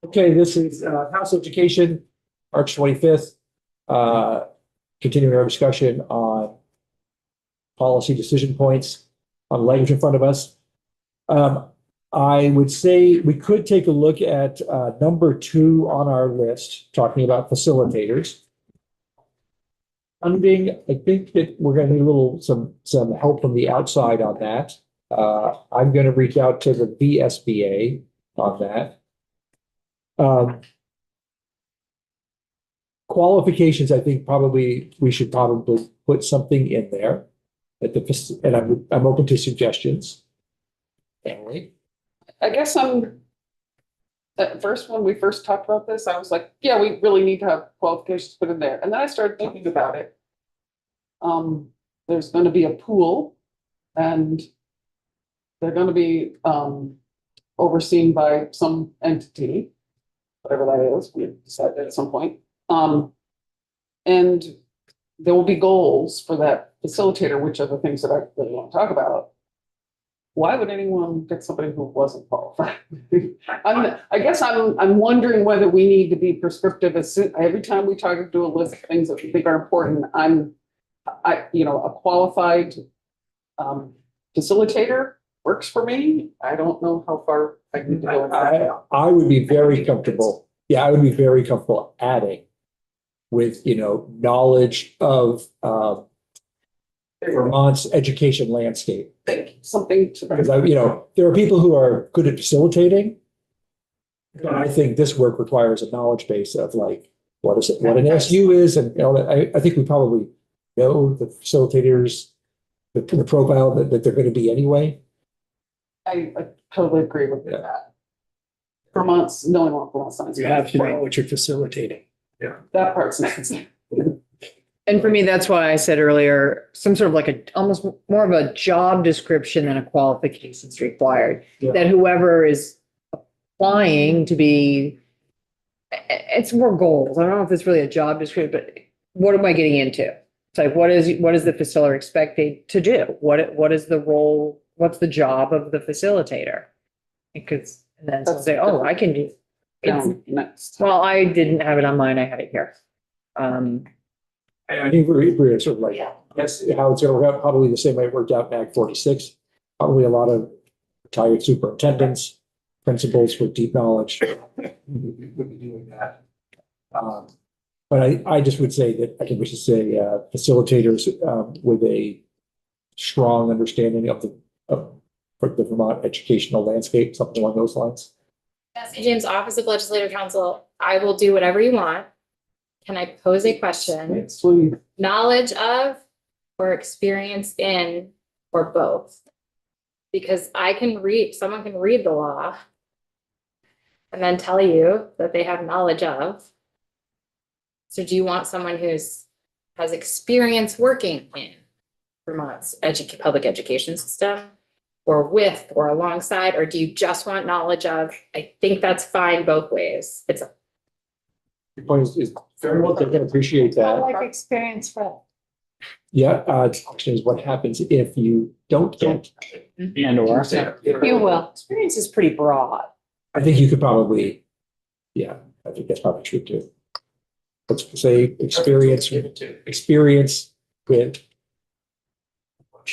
Okay, this is House Education, March 25th. Continuing our discussion on policy decision points on language in front of us. I would say we could take a look at number 2 on our list, talking about facilitators. Funding, I think that we're going to need some help from the outside on that. I'm going to reach out to the VSBA on that. Qualifications, I think we should probably put something in there and I'm open to suggestions. Emily? I guess at first, when we first talked about this, I was like, yeah, we really need to have qualifications put in there. And then I started thinking about it. There's going to be a pool and they're going to be overseen by some entity, whatever that is, we decided at some point. And there will be goals for that facilitator, which are the things that I really want to talk about. Why would anyone get somebody who wasn't qualified? I guess I'm wondering whether we need to be prescriptive. Every time we try to do a list of things that we think are important, a qualified facilitator works for me. I don't know how far I need to go. I would be very comfortable. Yeah, I would be very comfortable adding with, knowledge of Vermont's education landscape. Something to, because there are people who are good at facilitating. But I think this work requires a knowledge base of what an SU is, and I think we probably know the facilitators, the profile that they're going to be anyway. I totally agree with that. Vermont's knowing what Vermont science. You have to know what you're facilitating. Yeah, that part's nice. And for me, that's why I said earlier, some sort of almost more of a job description than a qualifications required. Yeah. That whoever is applying to be, it's more goals. I don't know if it's really a job description, but what am I getting into? It's like, what is the facilitator expected to do? What is the role? What's the job of the facilitator? Because, and then someone say, oh, I can do. Next. Well, I didn't have it on mine. I had it here. I think we're sort of that's how it's going to work out. Probably the same way it worked out in Act 46. Probably a lot of retired superintendents, principals with deep knowledge would be doing that. But I just would say that I think we should say facilitators with a strong understanding of the Vermont educational landscape, something along those lines. St. James Office of Legislative Counsel, I will do whatever you want. Can I pose a question? Sweet. Knowledge of or experience in or both? Because someone can read the law and then tell you that they have knowledge of. So do you want someone has experience working in Vermont's public education system, or with or alongside, or do you just want knowledge of? I think that's fine both ways. Your point is very well. They can appreciate I that. like experience for. Yeah. The question is, what happens if you don't get? And or. You will. Experience is pretty broad. I think you could probably. Yeah, I think that's probably true too. Let's say experience with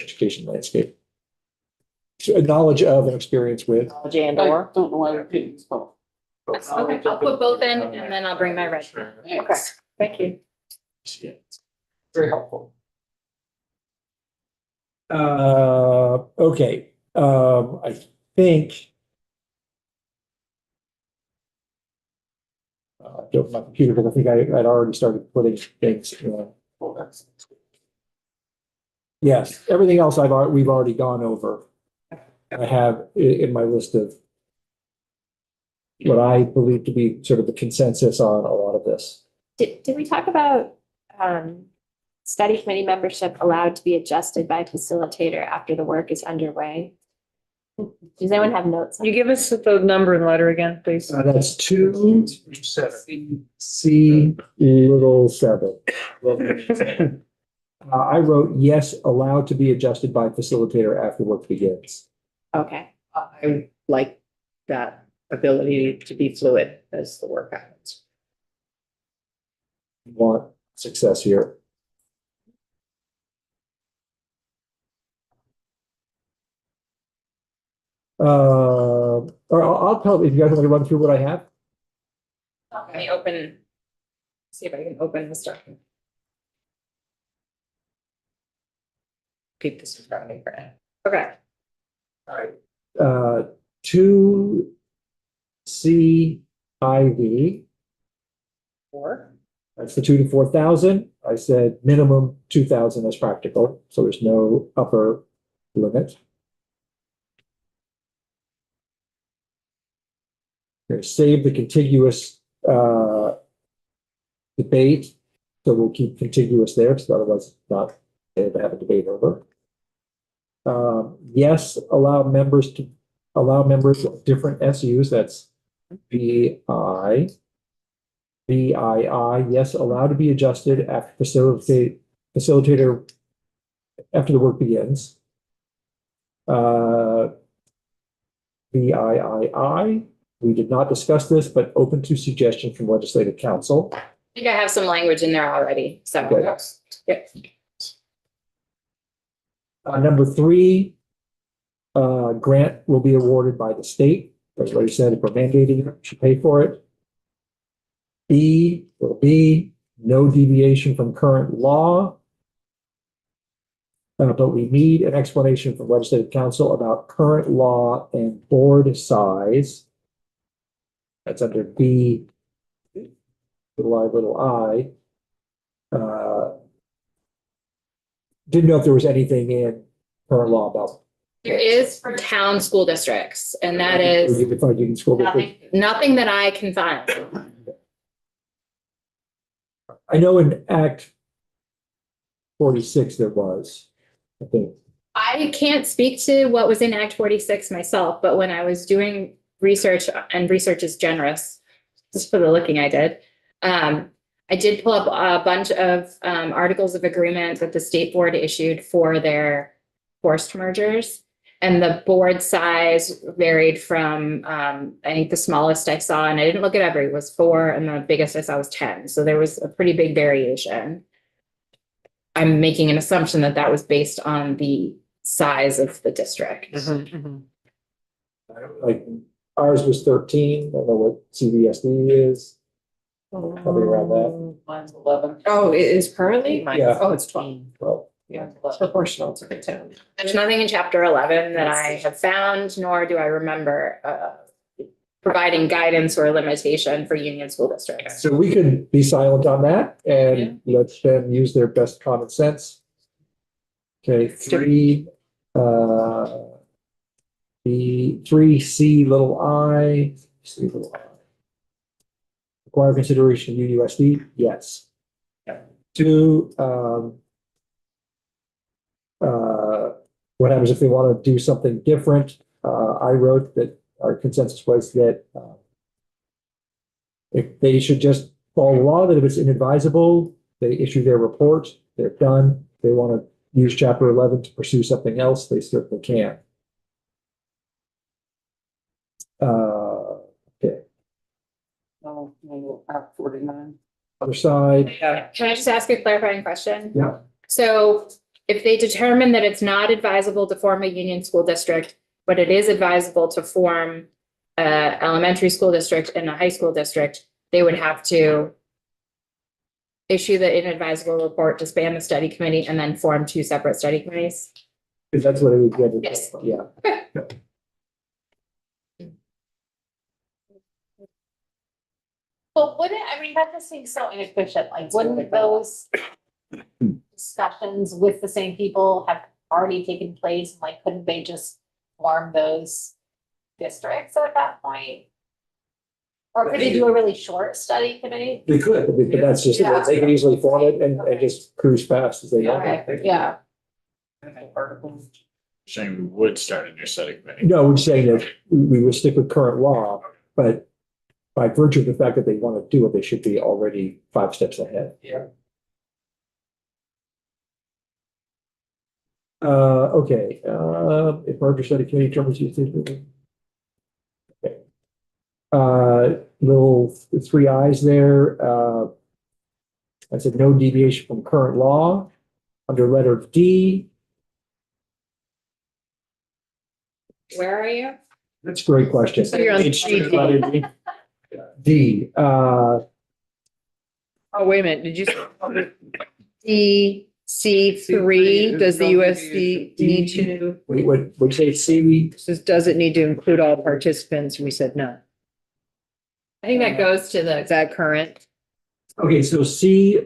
education landscape. So a knowledge of and experience with. Knowledge and I or. don't know why we're getting this both. Okay, I'll put both in and then I'll bring my red. Okay, Thank you. very helpful. Okay. I think. I opened my computer because I think I'd already started putting things in. Yes, everything else we've already gone over. I have in my list of what I believe to be sort of the consensus on a lot of this. Did we talk about study committee membership allowed to be adjusted by a facilitator after the work is underway? Does anyone have notes? Can you give us the number and letter again, please? That's 2C little 7. I wrote yes, allowed to be adjusted by facilitator after work begins. Okay. I like that. ability to be fluid as the work happens. Want success here. Or I'll tell, if you guys want to run through what I have. Let me open, see if I can open this document. Keep this in front of me for now. Okay, Two CIV, Or, that's the 2 to 4,000. I said minimum 2,000 as practical, so there's no upper limit. Going to save the contiguous debate, so we'll keep contiguous there, so otherwise it's not able to have a debate over. Yes, allow members of different SUs, that's VI. VII, yes, allowed to be adjusted after facilitator after the work begins. VIII, we did not discuss this, but open to suggestion from legislative council. I think I have some language in there already, so. Okay. Yeah. Number 3, grant will be awarded by the state. As already said, if we're mandating it, we should pay for it. B will be no deviation from current law. But we need an explanation from legislative council about current law and board size. That's under B, little I. Didn't know if there was anything in current law about. There is for town school districts, and that is You can find union school district. nothing that I can find. I know in Act 46 there was, I think. I can't speak to what was in Act 46 myself, but when I was doing research, and research is generous, just for the looking I did, I did pull up a bunch of articles of agreement that the state board issued for their forced mergers. And the board size varied from, I think the smallest I saw, and I didn't look at every, was 4, and the biggest I saw was 10. So there was a pretty big variation. I'm making an assumption that that was based on the size of the district. Like ours was 13. I don't know what CVSD is. Probably around that. Mine's 11. Oh, it is currently? Yeah. Oh, it's 12. Well, Yeah. It's proportional to the town. There's nothing in chapter 11 that I have found, nor do I remember providing guidance or limitation for union school districts. so we could be silent on that and let them use their best common sense. Okay, 3, the 3C little I, C little I. Require consideration of UUSD, yes. 2, what happens if they want to do something different? I wrote that our consensus was that if they should just follow the law, that if it's inadvisable, they issue their report, they're done. If they want to use chapter 11 to pursue something else, they certainly can. Okay, No, Act 49. other side, Can I just ask a clarifying question? yeah. So if they determine that it's not advisable to form a union school district, but it is advisable to form a elementary school district and a high school district, they would have to issue the inadvisable report, disband the study committee, and then form 2 separate study committees. Because that's what it would get. Yes. Yeah. But wouldn't, I mean, that just seems so inefficient, like, wouldn't those discussions with the same people have already taken place? Like, couldn't they just form those districts at that point? Or could they do a really short study committee? They could, but that's just, Yeah. they can easily form it and just cruise fast as they go. Okay, yeah. Saying we would start a new study committee. No, we're saying that we would stick with current law, but by virtue of the fact that they want to do it, they should be already 5 steps ahead. Yeah. Okay, if merger study committee determines you think. Okay. Little three eyes there. I said no deviation from current law. Under letter D, Where are you? that's a great question. So you're on D. D, Oh, wait a minute, did you? C3, does the USD need to, what'd you say, C? does it need to include all participants? And we said no. I think that goes to Is that current? Okay, so C3,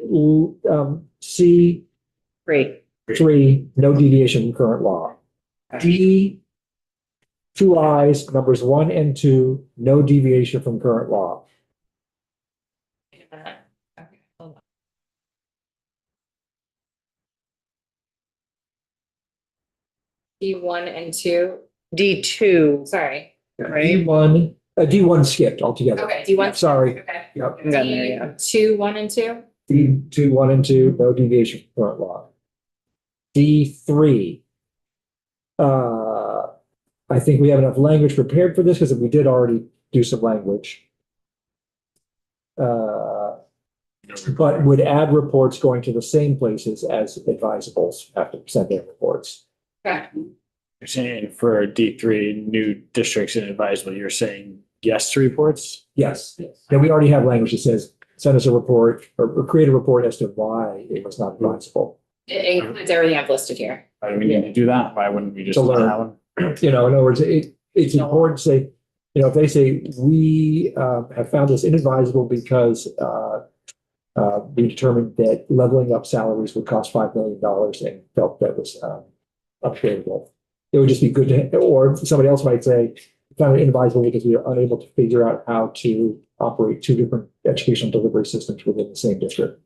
Three. no deviation from current law. D, two eyes, numbers 1 and 2, no deviation from current law. Okay, hold on. D1 and 2, D2, sorry. right? D1 skipped altogether. Okay, D1. Sorry. Okay. Yep. Haven't gotten there yet. D2, 1 and 2? D2, 1 and 2, no deviation from current law. D3. I think we have enough language prepared for this because we did already do some language. But would add reports going to the same places as advisables after sending reports. Okay. You're saying for D3, new districts and advisable, you're saying yes to reports? Yes, and we already have language that says, send us a report or create a report as to why it was not advisable. It includes everything I've listed here. Why do we need to do that? Why wouldn't we just? To learn. allow them? You know, in other words, it's important to say, you know, if they say, we have found this inadvisable because we determined that leveling up salaries would cost $5 million and felt that was upgradable. It would just be good to, or somebody else might say, found it inadvisable because we are unable to figure out how to operate two different educational delivery systems within the same district.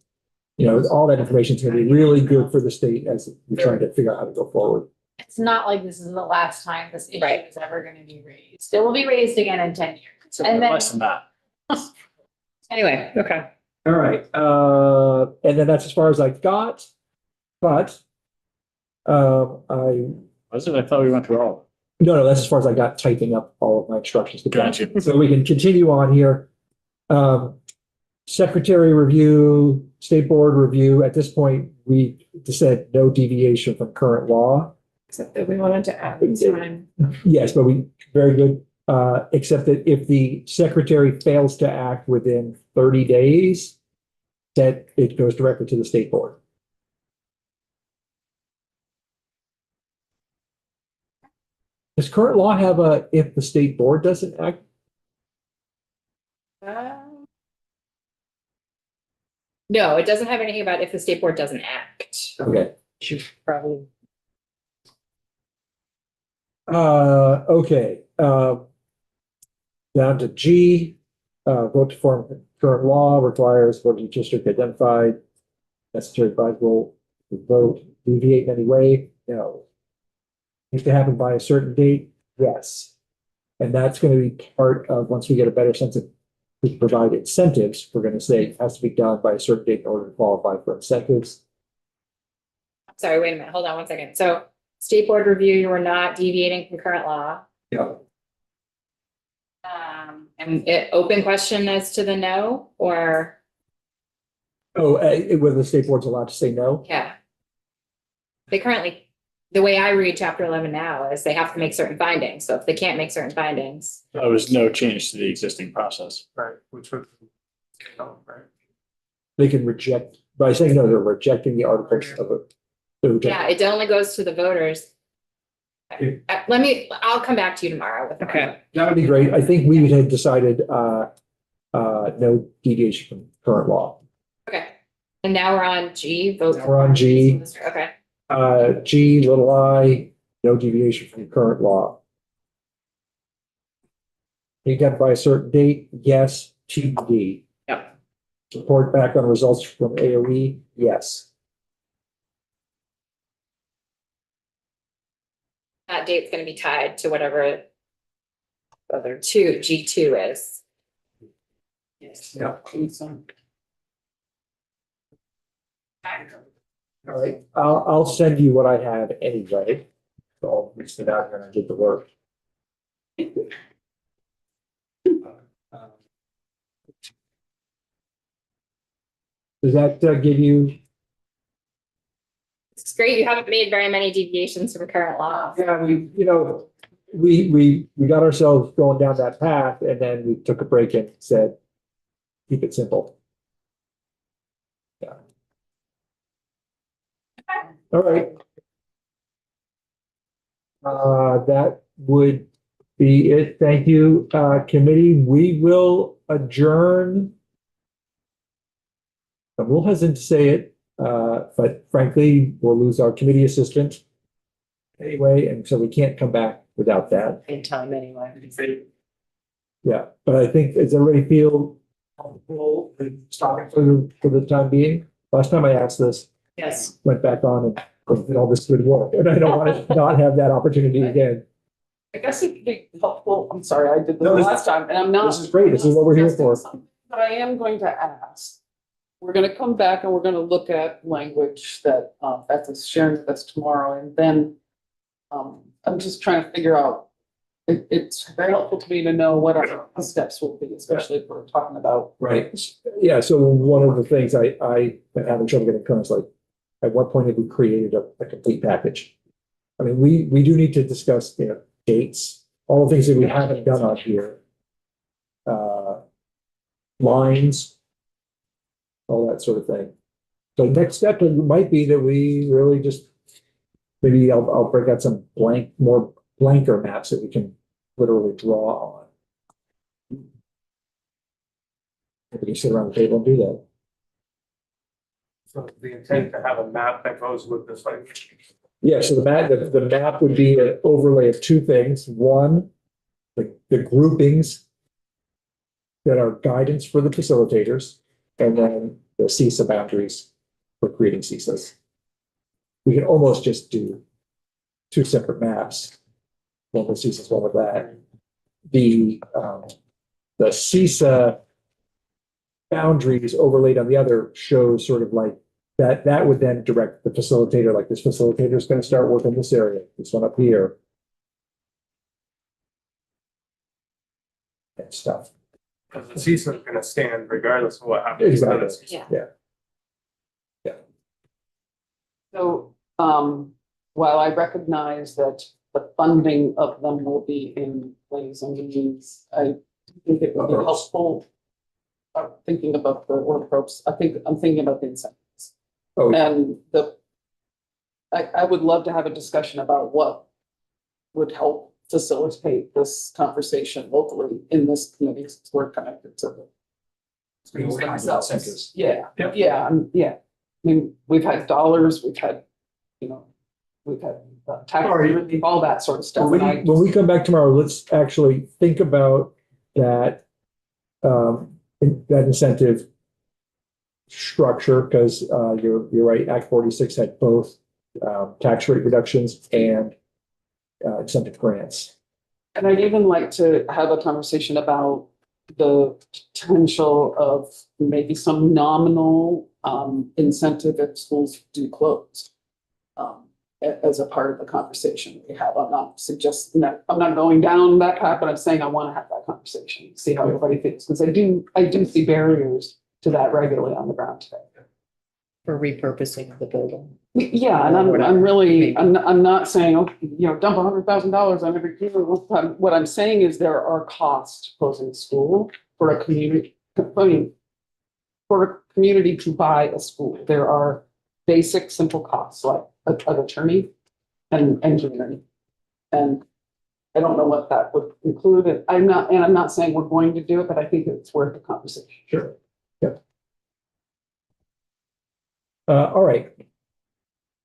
You know, all that information is going to be really good for the state as we're trying to figure out how to go forward. It's not like this is the last time this issue Right. is ever gonna be raised. It will be raised again in 10 years. So And then- less than that. Anyway, okay. All right, and then that's as far as I got, but Was it? I thought we went through all. no, that's as far as I got typing up all of my instructions. to Gotcha. So we can continue on here. Secretary review, state board review. At this point, we said no deviation from current law. Except that we wanted to add time. Yes, but very good. Except that if the secretary fails to act within 30 days, that it goes directly to the state board. Does current law have if the state board doesn't act? No, it doesn't have anything about if the state board doesn't act. Okay. Should probably. Okay, down to G, vote to form current law requires voting district identified. Necessary advisable to vote, deviate in any way, no. Needs to happen by a certain date, yes. And that's gonna be part of, once we get a better sense of, we can provide incentives, we're gonna say it has to be done by a certain date in order to qualify for incentives. Sorry, wait a minute, hold on one second. So state board review, you were not deviating from current law. Yeah. And open question as to the no, or, Oh, whether the state board's allowed to say no? yeah. They currently, the way I read chapter 11 now is they have to make certain findings. So if they can't make certain findings, There was no change to the existing process. Right, which would. Right. They can reject, by saying no, they're rejecting the articles of it. They're rejecting- yeah, it only goes to the voters. I'll come back to you tomorrow with. Okay. That would be great. I think we had decided, no deviation from current law. Okay, and now we're on G, vote. Now we're on G. Okay, G, little I, no deviation from current law. You got by a certain date, yes, TBD. Yep. Report back on results from AOE, yes. that date's gonna be tied to whatever Other. G2 is. Yes. Yeah. So, All right, I'll send you what I have anyway. So I'll mix it out here and I did the work. Does that give you? It's great. You haven't made very many deviations from current law. Yeah, we got ourselves going down that path and then we took a break and said, keep it simple. Yeah. All right. That would be it. Thank you, committee. We will adjourn. I'm a little hesitant to say it, but frankly, we'll lose our committee assistant anyway, and so we can't come back without that. In time anyway. Yeah, but I think, does everybody feel comfortable with stopping for the time being? Last time I asked this, Yes. went back on and did all this good work, and I don't want to not have that opportunity again. I guess it'd be helpful, I'm sorry, I did this No, this- last time, and I'm not. This is great. This is what we're here for. But I am going to ask, we're gonna come back and we're gonna look at language that, Beth is sharing with us tomorrow, and then, I'm just trying to figure out, it's very helpful to me to know what our steps will be, especially if we're talking about. Right. Yeah, so one of the things I been having trouble getting across, like, at what point have we created a complete package? I mean, we do need to discuss, dates, all the things that we haven't done on here. Lines, all that sort of thing. So next step might be that we really just, maybe I'll break out some more blanker maps that we can literally draw on. We can sit around the table and do that. So the intent to have a map that goes with this, like, Yeah, so the map would be an overlay of two things. One, the groupings that are guidance for the facilitators, and then the CISA boundaries for creating CISAs. We can almost just do two separate maps. One with CISAs, one with that. The CISA boundaries overlaid on the other shows sort of like that would then direct the facilitator, like this facilitator is going to start working this area, this one up here. And stuff. because the CISA is gonna stand regardless of what happens. Exactly. Yeah. So, while I recognize that the funding of them will be in ways and means, I think it would be helpful. Thinking about the work ropes, I'm thinking about the incentives. Oh, yeah. And I would love to have a discussion about what would help facilitate this conversation locally in this community, since we're connected to the. Incentives. Yeah, Yep. yeah. I mean, we've had dollars, we've had tax relief, all that sort of stuff. When And I we come back tomorrow, let's actually think about that, that incentive structure, because you're right, Act 46 had both tax rate reductions and incentive grants. And I'd even like to have a conversation about the potential of maybe some nominal incentive if schools do close. As a part of the conversation we have. I'm not suggesting that, I'm not going down that path, but I'm saying I want to have that conversation, see how everybody thinks, because I do see barriers to that regularly on the ground today. For repurposing of the building. Yeah, and I'm not saying, dump $100,000 on every kid. What I'm saying is there are costs posing school for a community, for a community to buy a school. There are basic, simple costs like an attorney and engineering. And I don't know what that would include. I'm not saying we're going to do it, but I think it's worth a conversation. Sure. Yep. All right.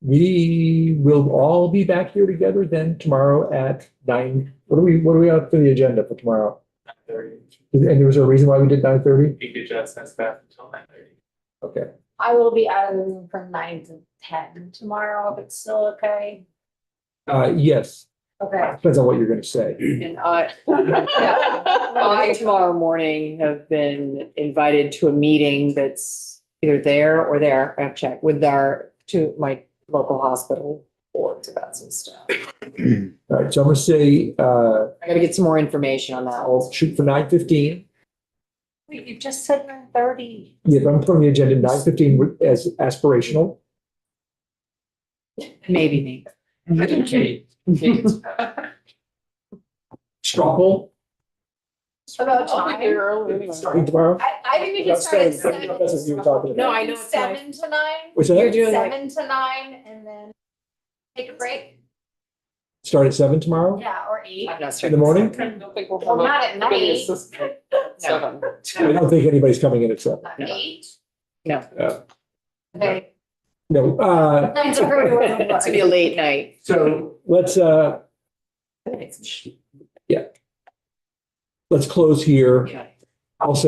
We will all be back here together then tomorrow at 9. What do we have for the agenda for tomorrow? 9:30. And was there a reason why we did 9:30? You could just that's that until 9:30. Okay. I will be out of the room from 9 to 10 tomorrow, if it's still okay. Yes, Okay. depends on what you're gonna say. And I tomorrow morning have been invited to a meeting that's either there or there, I have to check, with my local hospital boards about some stuff. All right, so I'm gonna say, I gotta get some more information on that. I'll shoot for 9:15. Wait, you just said 9:30. Yeah, but I'm putting the agenda 9:15 as aspirational. Maybe me. Straw poll, About I'll be time. here early anyway. starting tomorrow. I think we can start at That's what you were seven. talking about. No, I know it's my- 7 to 9. What's You're that? doing like, 7 to 9 and then take a break. Start at 7 tomorrow Yeah, or 8. I'm not in sure. the morning? I don't think we'll Well, have not a at committee night. assistant. Seven. I don't think anybody's coming in at 7. 8. No, Okay. No, Times are pretty well. it's gonna be a late night. so let's let's close here. Yeah. I'll say